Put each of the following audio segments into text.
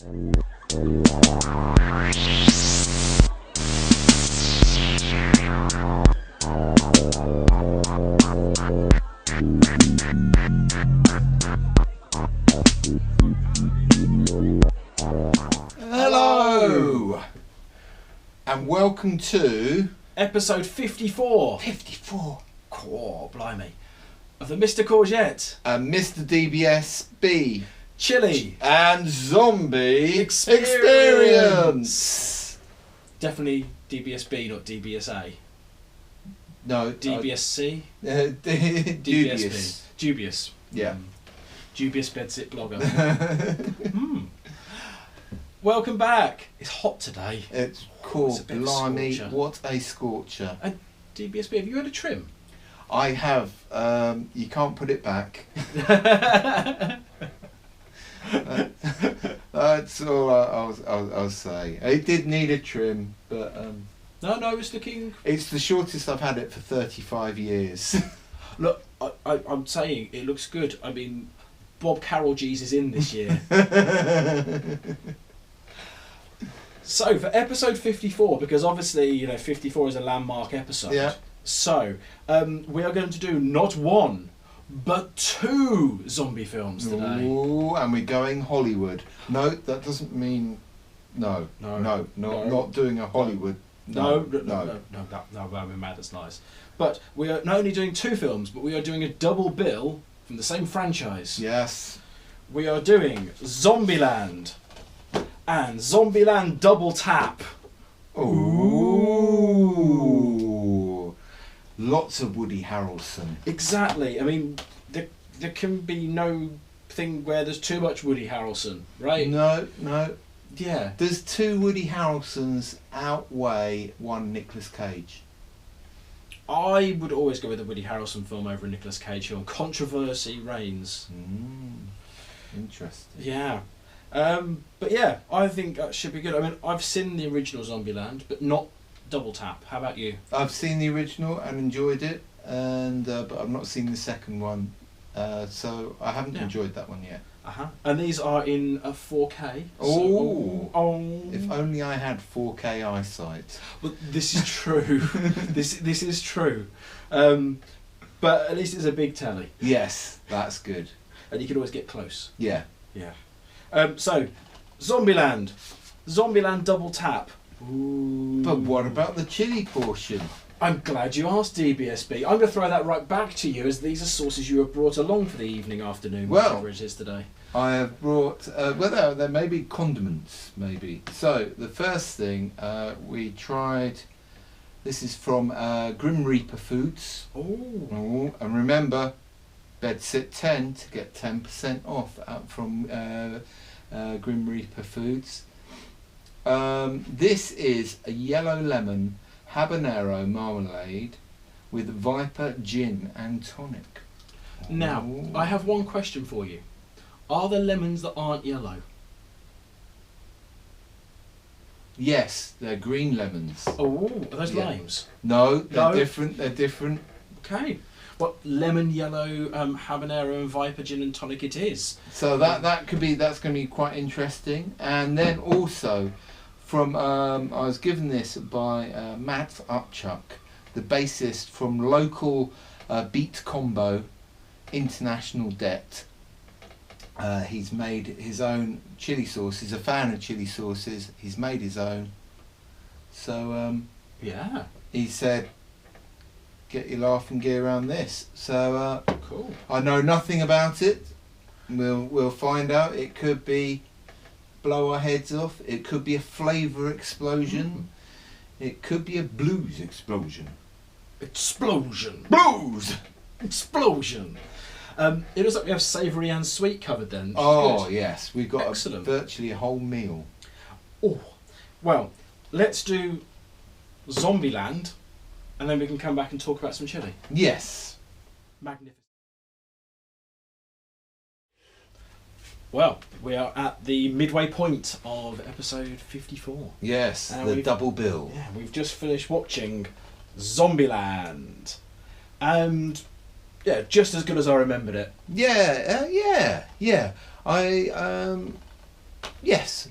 Hello and welcome to episode 54. 54. Oh, blimey. Of the Mr Courgette Mr DBSB Chilli and Zombie Experience. Definitely DBSB, not DBSA. No, DBSC. Dubious. Dubious. Yeah. Dubious bedsit blogger. Welcome back. It's hot today. It's cool. It's a bit of a Blimey, scorcher. what a scorcher. DBSB, have you had a trim? I have. You can't put it back. That's all I'll say. It did need a trim, but No, it's looking... it's the shortest I've had it for 35 years. Look, I'm saying it looks good. I mean, Bob Carroll G's is in this year. So, for episode 54, because obviously, 54 is a landmark episode. Yeah. So, we are going to do not one, but two zombie films today. Ooh, and we're going Hollywood. No, that doesn't mean not doing a Hollywood. No, I mean, mad, that's nice. But we are not only doing two films, but we are doing a double bill from the same franchise. Yes. We are doing Zombieland and Zombieland Double Tap. Ooh. Lots of Woody Harrelson. Exactly. I mean, there can be no thing where there's too much Woody Harrelson, right? No. Yeah. Does two Woody Harrelsons outweigh one Nicolas Cage? I would always go with a Woody Harrelson film over a Nicolas Cage film. Controversy reigns. Interesting. Yeah. But yeah, I think that should be good. I mean, I've seen the original Zombieland, but not Double Tap. How about you? I've seen the original and enjoyed it, and but I've not seen the second one, so I haven't enjoyed that one yet. And these are in a 4K. If only I had 4K eyesight. Well, this is true. this is true. But at least it's a big telly. Yes, that's good. And you can always get close. Yeah. Yeah. So, Zombieland Double Tap. Ooh. But what about the chili portion? I'm glad you asked, DBSB. I'm going to throw that right back to you, as these are sauces you have brought along for the evening, afternoon, whatever it is today. I have brought, there may be condiments, maybe. So, the first thing we tried, this is from Grim Reaper Foods. Oh. And remember, Bedsit 10 to get 10% off out from Grim Reaper Foods. This is a yellow lemon habanero marmalade with Viper gin and tonic. Now, I have one question for you. Are there lemons that aren't yellow? Yes, they're green lemons. Oh, are those limes? No, they're different. They're different. Okay. What lemon, yellow, habanero and Viper gin and tonic it is. So that's going to be quite interesting. And then also from I was given this by Matt Upchuck, the bassist from local Beat Combo International Debt. He's made his own chili sauce. He's a fan of chili sauces. He's made his own. So yeah, he said, get your laughing gear around this. So cool. I know nothing about it. We'll find out. It could be blow our heads off. It could be a flavour explosion. It could be a blues explosion. Explosion. Blues! Explosion. It looks like we have savoury and sweet covered then. Oh yes, we've got virtually a whole meal. Oh, well, let's do Zombieland, and then we can come back and talk about some chili. Yes. Magnificent. Well, we are at the midway point of episode 54. Yes, the double bill. Yeah, we've just finished watching Zombieland. And yeah, just as good as I remembered it. Yeah. Yes.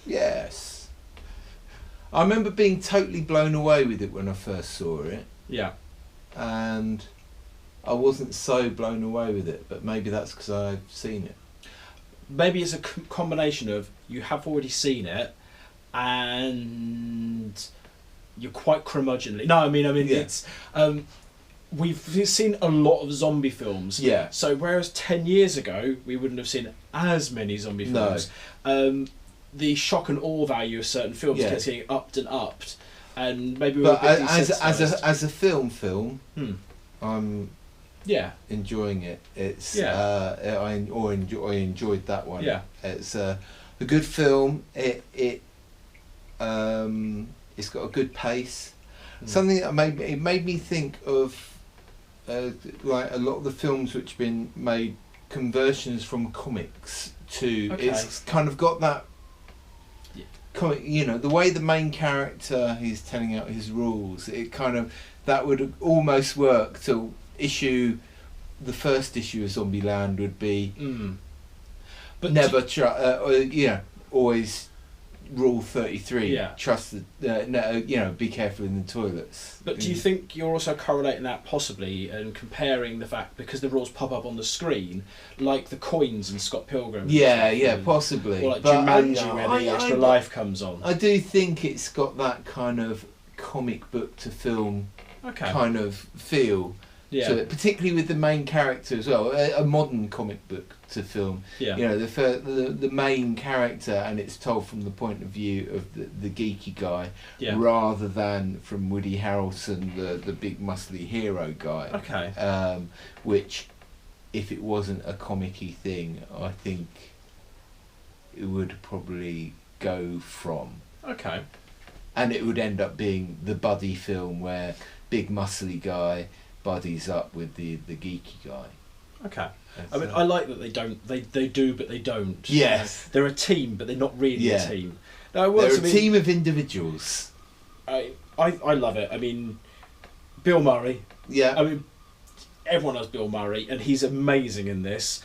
Yes. I remember being totally blown away with it when I first saw it, Yeah. and I wasn't so blown away with it, but maybe that's because I've seen it. Maybe it's a combination of you have already seen it, and you're quite curmudgeonly. No, I mean, Yeah. it's we've seen a lot of zombie films. Yeah. So whereas 10 years ago we wouldn't have seen as many zombie No. films, the shock and awe value of certain films Yeah. gets getting upped and upped, and maybe we're But a bit as a film, I'm yeah. enjoying it. It's Yeah. I enjoyed that one. Yeah. It's a good film. It's got a good pace. Something that made me think of like a lot of the films which have been made conversions from comics to. Okay. It's kind of got that. Yeah. Comic, you know, the way the main character is telling out his rules. It kind of that would almost work to issue. The first issue of Zombieland would be. But Never always rule 33. Yeah. Trust the no, be careful in the toilets. But do you think you're also correlating that possibly and comparing the fact because the rules pop up on the screen, like the coins in Scott Pilgrim? Yeah, possibly. Or like But Jumanji, where the extra life comes on. I do think it's got that kind of comic book to film Okay. kind of feel Yeah. to it, particularly with the main character as well. A modern comic book to film. Yeah. You know, the main character, and it's told from the point of view of the geeky guy, Yeah. rather than from Woody Harrelson, the big muscly hero guy. Okay. Which, if it wasn't a comic-y thing, I think it would probably go from. Okay. And it would end up being the buddy film where big muscly guy buddies up with the geeky guy. Okay. I mean, I like that they don't. They do, but they don't. Yes. They're a team, but they're not really Yeah. a team. No, well, They're a team of individuals. I love it. I mean, Bill Murray. Yeah. I mean, everyone loves Bill Murray, and he's amazing in this.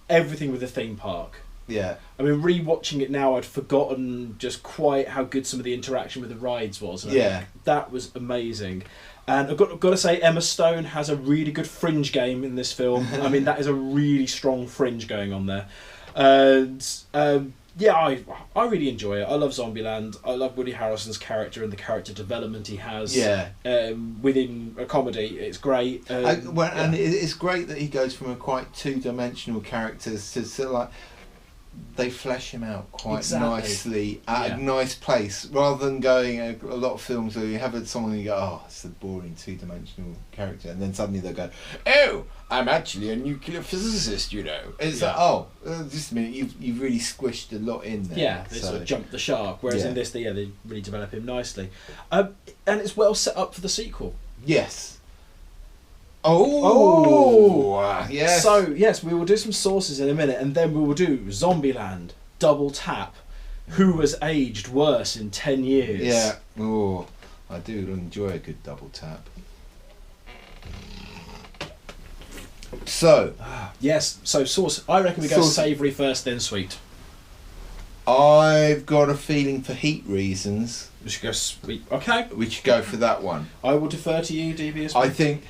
Everything with the theme park. Yeah. I mean, rewatching it now, I'd forgotten just quite how good some of the interaction with the rides was. And I Yeah. think that was amazing. And I've got to say, Emma Stone has a really good fringe game in this film. I mean, that is a really strong fringe going on there. And yeah, I really enjoy it. I love Zombieland. I love Woody Harrelson's character and the character development he has. Yeah. Within a comedy, it's great. And it's great that he goes from a quite two-dimensional characters to sort of like they flesh him out quite Exactly. nicely at a nice place, rather than going a lot of films where you have someone and you go, oh, it's a boring two-dimensional character, and then suddenly they go, oh, I'm actually a nuclear physicist, you know. It's like, oh, just a minute, you've really squished a lot in there. Yeah, they sort of jumped the shark. Whereas Yeah. in this, they really develop him nicely, and it's well set up for the sequel. Yes. Oh, yes. So yes, we will do some sources in a minute, and then we will do Zombieland double tap. Who has aged worse in 10 years? Yeah. Oh, I do enjoy a good double tap. So, Yes. So sauce. I reckon we go Sauce. savoury first, then sweet. I've got a feeling for heat reasons We should go sweet. Okay. we should go for that one. I will defer to you, DBSB. I think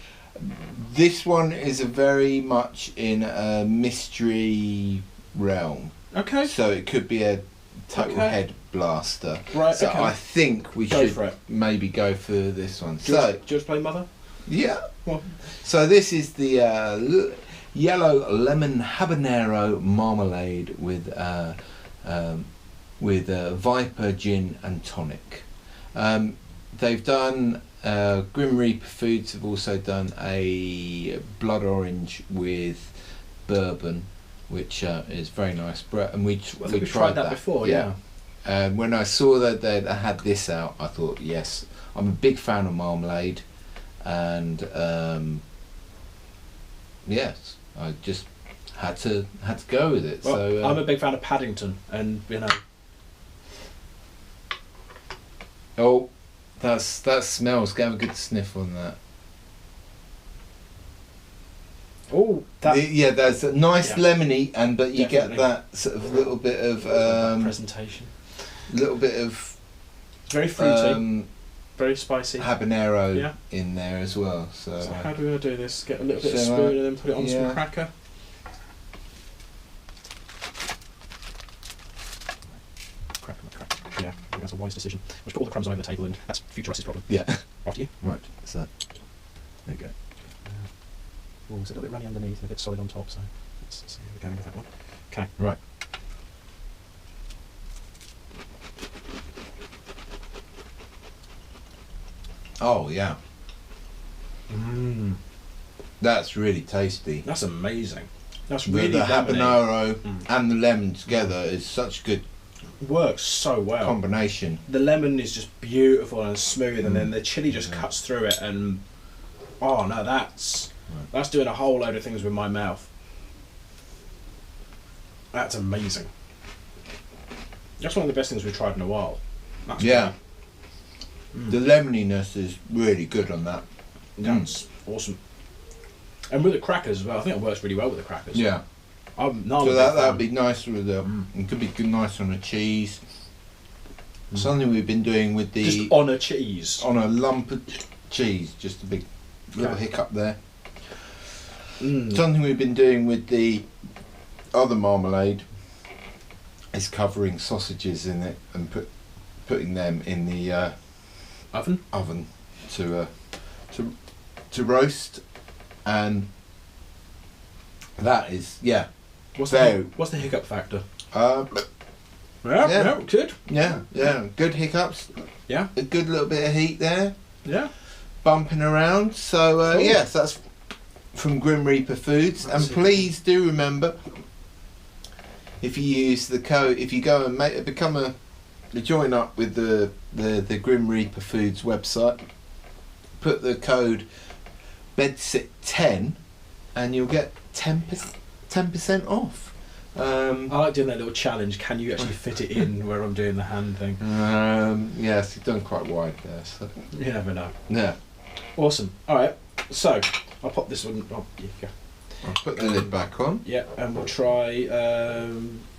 this one is a very much in a mystery realm. Okay. So it could be a total Okay. head blaster. Right. So okay. I think we Go should for it. maybe go for this one. Do you want to play Mother? Yeah. Well, So this is the yellow lemon habanero marmalade with Viper gin and tonic. They've done Grim Reaper Foods have also done a blood orange with bourbon, which is very nice. And we tried that before. Yeah. When I saw that they had this out, I thought, yes, I'm a big fan of marmalade, and yes, I just had to go with it. Well, so I'm a big fan of Paddington, and you know. oh, that smells. Have a good sniff on that. Oh, that Yeah, there's a nice Yeah. lemony, but you Definitely. get that sort of little bit of presentation. little bit of It's very fruity, very spicy. habanero Yeah. in there as well. So, So how do we want to do this? Get a little bit of So, spoon and then put it on yeah. some cracker. Cracker. Yeah, I think that's a wise decision. Let's put all the crumbs all over the table, and that's future Russ's problem. yeah. After you. Right. So there you go. Oh, it's a little bit runny underneath and a bit solid on top, so let's see how we're going with that one. Okay. Right. Oh yeah, Mmm. that's really tasty. That's amazing. That's With really the lemony. habanero and the lemon together is such a good Works so well. combination. The lemon is just beautiful and smooth, and then the chili just cuts through it, and oh no, that's doing a whole load of things with my mouth. That's amazing. That's one of the best things we've tried in a while. That's Yeah. great. The lemoniness is really good on that. That's awesome. And with the crackers as well, I think it works really well with the crackers. Yeah. I'm So a big that'd fan. be nice with the. It could be good, nice on a cheese. Something we've been doing with the just on a cheese. on a lump of cheese, just a big little Okay. hiccup there. Mm. Something we've been doing with the other marmalade is covering sausages in it and putting them in the Oven? oven to roast, and that is What's Very. what's the hiccup factor? yeah Yeah, good. yeah good hiccups, Yeah, a good little bit of heat there yeah. bumping around. So Cool. yes, that's from Grim Reaper Foods. That's And it. please do remember, if you use the code, if you go and join up with the Grim Reaper Foods website, put the code BEDSIT10 and you'll get 10% off. I like doing that little challenge. Can you actually fit it in where I'm doing the hand thing? Yes, you've done quite wide there. So You never know. yeah, Awesome. All right. So I'll pop this one. Oh, here you go. I'll put the lid back on. Yeah, and we'll try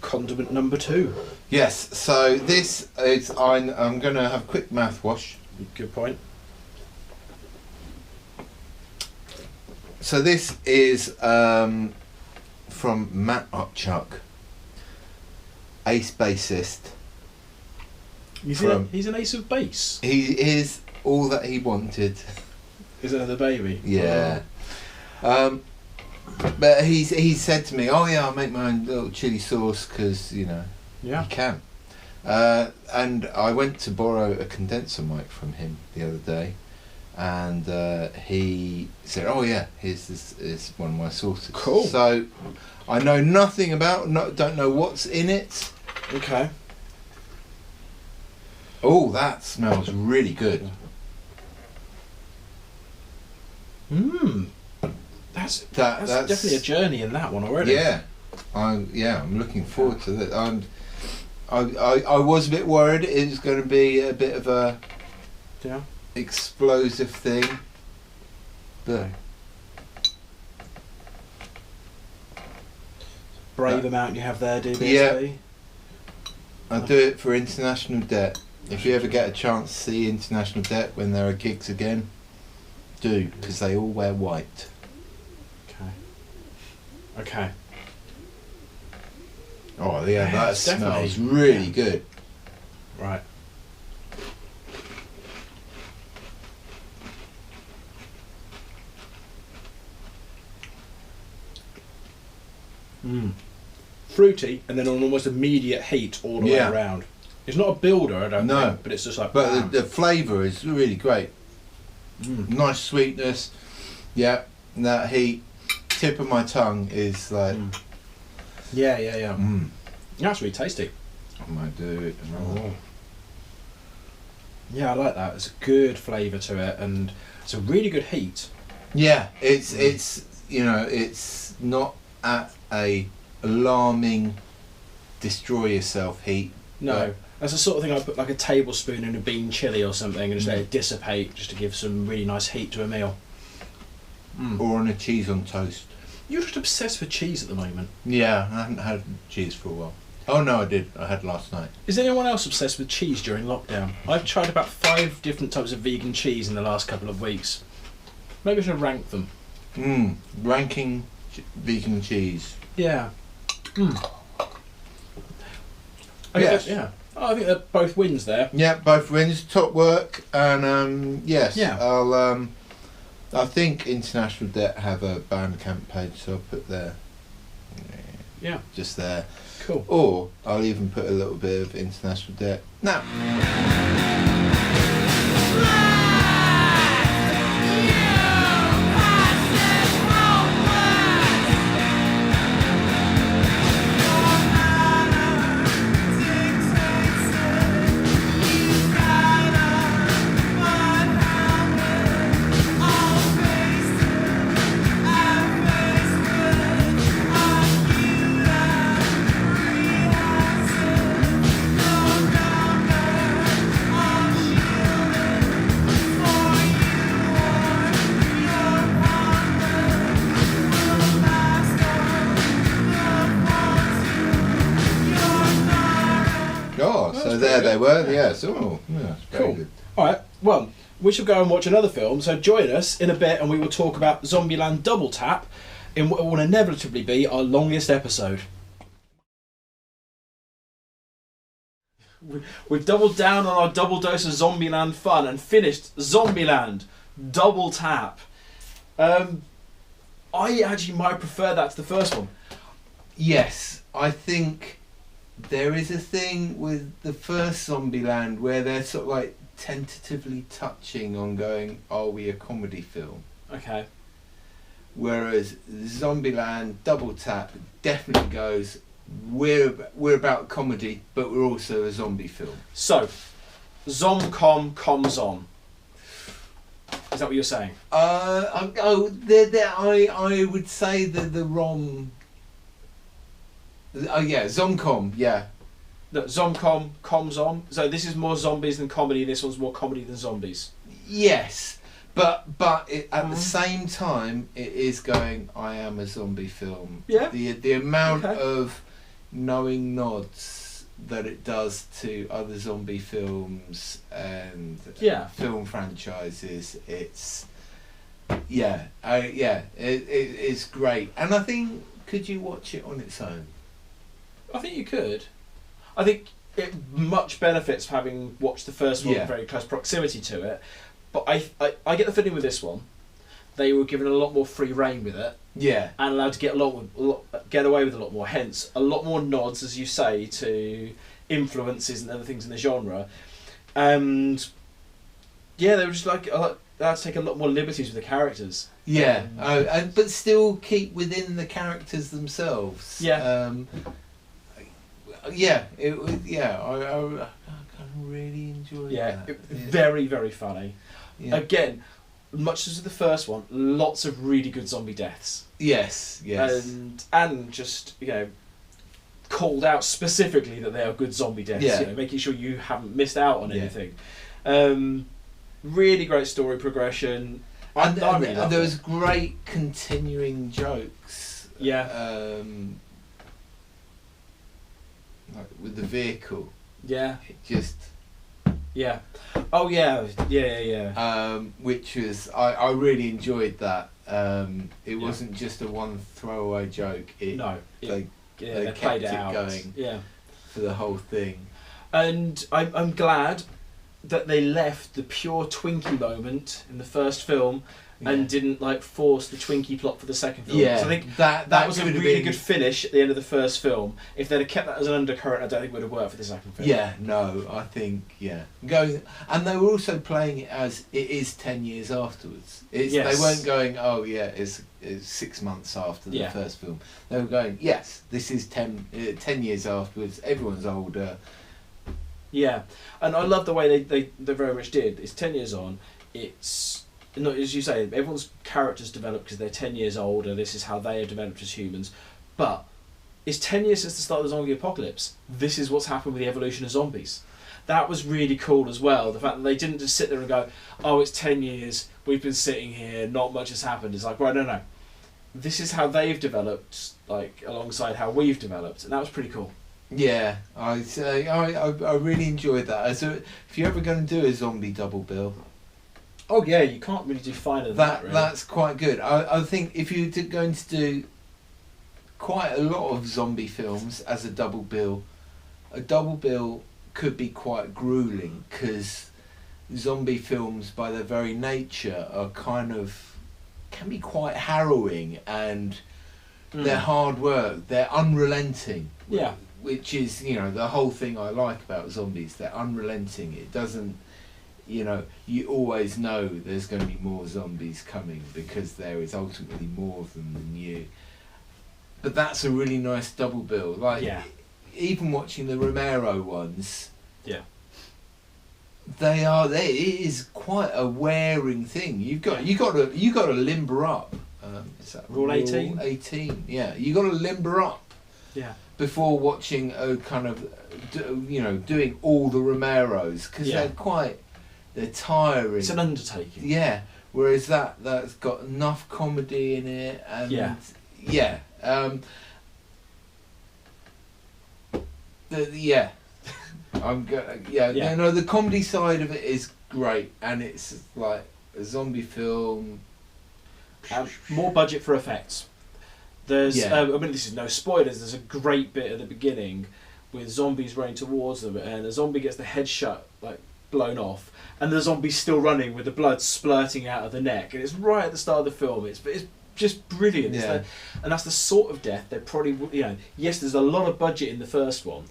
condiment number 2. Yes, so this is I'm going to have a quick mouthwash. Good point. So this is from Matt Upchuck, ace bassist. He's an ace of base. He is all that he wanted. Is another baby? Yeah. But he said to me, "Oh yeah, I'll make my own little chili sauce because Yeah. you can." And I went to borrow a condenser mic from him the other day, and he said, "Oh yeah, here's this is one of my sauces." Cool. So I know nothing about, don't know what's in it. Okay. Oh, that smells really good. Mmm. That's definitely a journey in that one already. Yeah, I'm looking forward to that. I was a bit worried it was going to be a bit of a Yeah. explosive thing, but Brave amount you have there, DBSB. Yeah. I'll do it for International Debt. If you ever get a chance to see International Debt when there are gigs again, do, because they all wear white. Okay. Oh yeah, Yeah, that it's smells definitely- really yeah. good. Right. Mmm. Fruity, and then an almost immediate heat all the Yeah. way around. It's not a builder, I don't No. think, but it's just like. But bam. the flavour is really great. Mm. Nice sweetness. Yeah, and that heat. Tip of my tongue is like. Mm. Yeah. Mm. That's really tasty. I might do it. Oh. Yeah, I like that. It's a good flavour to it, and it's a really good heat. Yeah, it's it's not at a alarming destroy yourself heat. No, that's the sort of thing I put like a tablespoon in a bean chili or something and just let it dissipate just to give some really nice heat to a meal. Mm. Or on a cheese on toast. You're just obsessed with cheese at the moment. Yeah, I haven't had cheese for a while. Oh no, I did. I had last night. Is anyone else obsessed with cheese during lockdown? I've tried about 5 different types of vegan cheese in the last couple of weeks. Maybe I should rank them. Ranking vegan cheese. Yeah. Yes. Yeah. I think they're both wins there. Yeah, both wins. Top work. And yes, Yeah. I'll. I think International Debt have a Bandcamp page, so I'll put their. Yeah. Just there. Cool. Or I'll even put a little bit of International Debt. Now. So there they were, yes. Oh, yeah, very Cool. good. Alright, well, we shall go and watch another film, so join us in a bit and we will talk about Zombieland Double Tap in what will inevitably be our longest episode. We've doubled down on our double dose of Zombieland fun and finished Zombieland Double Tap. I actually might prefer that to the first one. Yes, I think there is a thing with the first Zombieland where they're sort of like tentatively touching on going, are we a comedy film? Okay. Whereas Zombieland Double Tap definitely goes, we're about comedy, but we're also a zombie film. So, Zomcom comes on. Is that what you're saying? I would say the ROM. Oh yeah, Zomcom, yeah. Look, Zomcom comes on. So this is more zombies than comedy. This one's more comedy than zombies. Yes, but at the same time, it is going, I am a zombie film. Yeah. The amount of knowing nods that it does to other zombie films and film franchises, it's it's great. And I think, could you watch it on its own? I think you could. I think it much benefits from having watched the first one in very close proximity to it. But I get the feeling with this one, they were given a lot more free rein with it. Yeah. And allowed to get get away with a lot more. Hence, a lot more nods, as you say, to influences and other things in the genre. And yeah, they were just like they had to take a lot more liberties with the characters. Yeah. But still keep within the characters themselves. Yeah. I really enjoyed that. Very, very funny. Yeah. Again, much as with the first one, lots of really good zombie deaths. Yes. And just, called out specifically that they are good zombie deaths. Yeah. Making sure you haven't missed out on anything. Really great story progression. And there was great continuing jokes. Yeah. Like with the vehicle. Yeah. It just. Yeah. Oh yeah. Which was I really enjoyed that. It wasn't just a one throwaway joke. They kept it going. Yeah. For the whole thing. And I'm glad that they left the pure Twinkie moment in the first film and didn't force the Twinkie plot for the second film. Yeah, so I think that was a really good finish at the end of the first film. If they'd have kept that as an undercurrent, I don't think it would have worked for the second film. Yeah, no, I think going, and they were also playing it as it is 10 years afterwards. They weren't going, it's 6 months after the first film. They were going, yes, this is 10 years afterwards. Everyone's older. Yeah, and I love the way they very much did. It's 10 years on. It's not, as you say, everyone's characters develop because they're 10 years older. This is how they are developed as humans. But it's 10 years since the start of the zombie apocalypse. This is what's happened with the evolution of zombies. That was really cool as well. The fact that they didn't just sit there and go, oh, it's 10 years, we've been sitting here, not much has happened. It's like, right, no. this is how they've developed, like alongside how we've developed, and that was pretty cool. Yeah, I really enjoyed that. So if you're ever going to do a zombie double bill, Oh yeah, you can't really do finer than that. Really. That's quite good. I think if you're going to do quite a lot of zombie films as a double bill could be quite grueling, because zombie films by their very nature are can be quite harrowing, and they're hard work, they're unrelenting. Yeah. Which is, the whole thing I like about zombies. They're unrelenting. It doesn't, you always know there's going to be more zombies coming, because there is ultimately more of them than you. But that's a really nice double bill. Like, even watching the Romero ones, it is quite a wearing thing. You got to limber up. Is that Rule 18? 18. Yeah, you got to limber up. Yeah. Before watching a kind of, doing all the Romeros, because they're tiring. It's an undertaking. Yeah. Whereas that's got enough comedy in it, and the comedy side of it is great, and it's like a zombie film. More budget for effects. There's, this is no spoilers. There's a great bit at the beginning with zombies running towards them, and a zombie gets the head blown off, and the zombie's still running with the blood splurting out of the neck, and it's right at the start of the film. It's just brilliant. Yeah. And that's the sort of death they probably, yes, there's a lot of budget in the first one,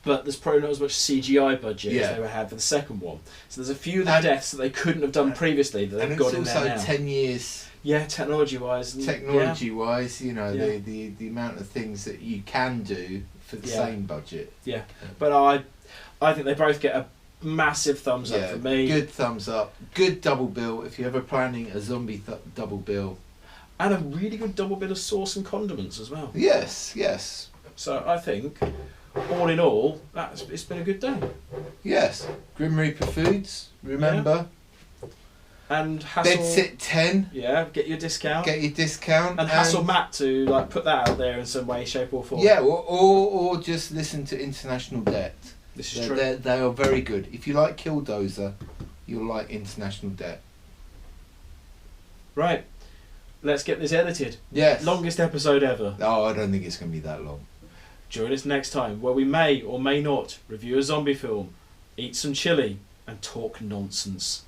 but there's probably not as much CGI budget as they had for the second one. So there's a few of the deaths that they couldn't have done previously that they've got in there now. And it's also 10 years. Yeah, technology-wise, the amount of things that you can do for the same budget. Yeah, but I think they both get a massive thumbs up for me. Good thumbs up. Good double bill if you're ever planning a zombie double bill. And a really good double bill of sauce and condiments as well. Yes. So I think, all in all, it's been a good day. Yes. Grim Reaper Foods, remember. Yeah. And hassle... Bedsit 10. Yeah, get your discount. And hassle Matt to put that out there in some way, shape or form. Yeah, or just listen to International Debt. This is true. They are very good. If you like Killdozer, you'll like International Debt. Right. Let's get this edited. Yes. Longest episode ever. Oh, I don't think it's going to be that long. Join us next time, where we may or may not review a zombie film, eat some chili, and talk nonsense.